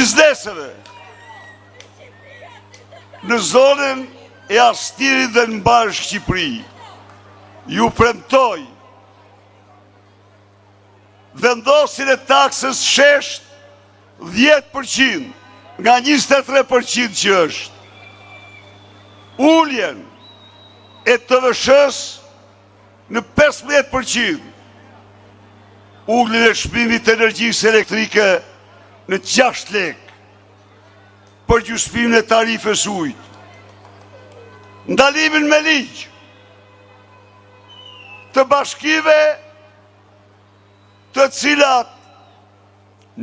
bizneseve në zonën e Astirit dhe në Mbarë Shqipëri. Ju premtoj vendosin e taksës shesht 10% nga 23% që është. Ulljen e TVSH-s në 15%. Ulljen e çmimit të energjisë elektrike në 6 lek për gjysmimin e tarifës ujit. Ndalimin me ligj të bashkive të cilat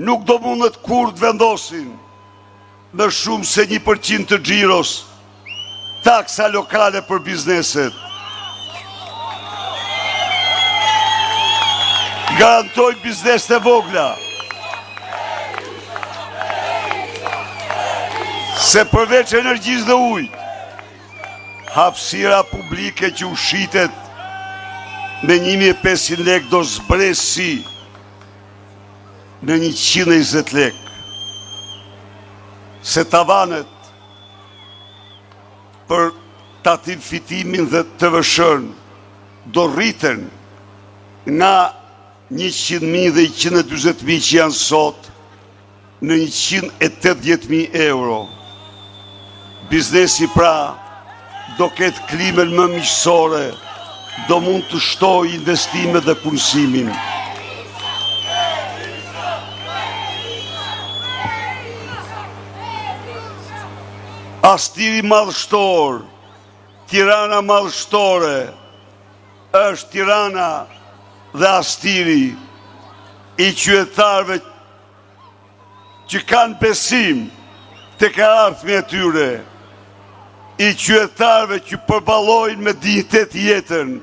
nuk do mundet kur të vendosin më shumë se 1% të xhiros taksa lokale për bizneset. Garantoj biznes të vogla se përveç energjisë dhe ujit, hapësira publike që u shitet me 1500 lek do zbresi në 120 lek. Se tavanet për tatim fitimin dhe TVSH-n do rriten nga 100.000 dhe 140.000 që janë sot në 180.000 euro. Biznesi pra do ketë klimën më miqësore, do mund të shtoj investime dhe punësimin. Astiri madhështor, Tirana madhështore, është Tirana dhe Astiri i qytetarëve që kanë besim të ardhmja e tyre, i qytetarëve që përballojnë me dinjitet jetën,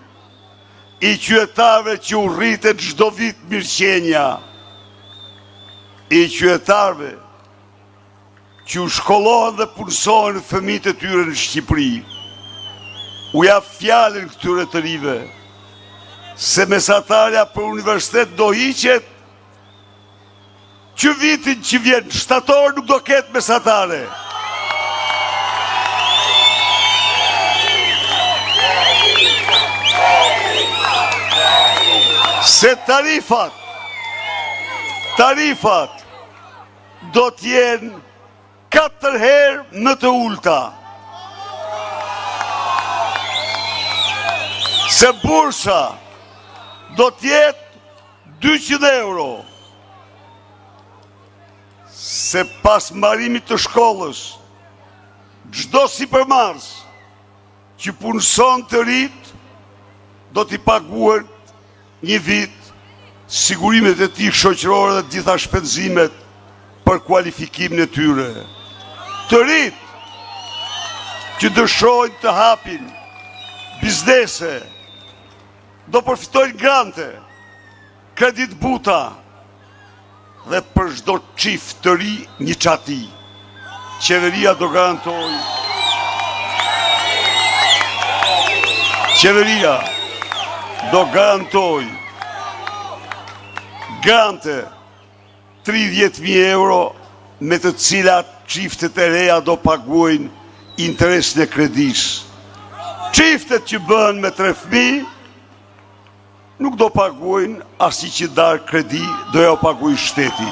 i qytetarëve që u rritet çdo vit mirëqenia, i qytetarëve që u shkollohen dhe punësohen fëmijët e tyre në Shqipëri. U jap fjalën këtyre të rive se mesatarja për universitet do hiqet, që vitin që vjen shtator nuk do ketë mesatare. Se tarifat do t'jenë 4 herë më të ulta. Se bursa do t'jetë 200 euro. Se pas mbarimit të shkollës, çdo sipërmarrës që punëson të rit, do t'i paguar një vit sigurimet e tij shoqërore dhe gjitha shpenzimet për kualifikimin e tyre. Të rit që dëshojnë të hapin biznese, do përfitojnë grante, kredit buta, dhe për çdo çift të ri një çati. Qeveria do garantoj. Qeveria do garantoj grante 30.000 euro me të cilat çiftet e reja do paguajnë interesin e kredis. Çiftet që bëhen me 3 fëmijë nuk do paguajnë, asnjë që darë kredi do ja paguajë shteti.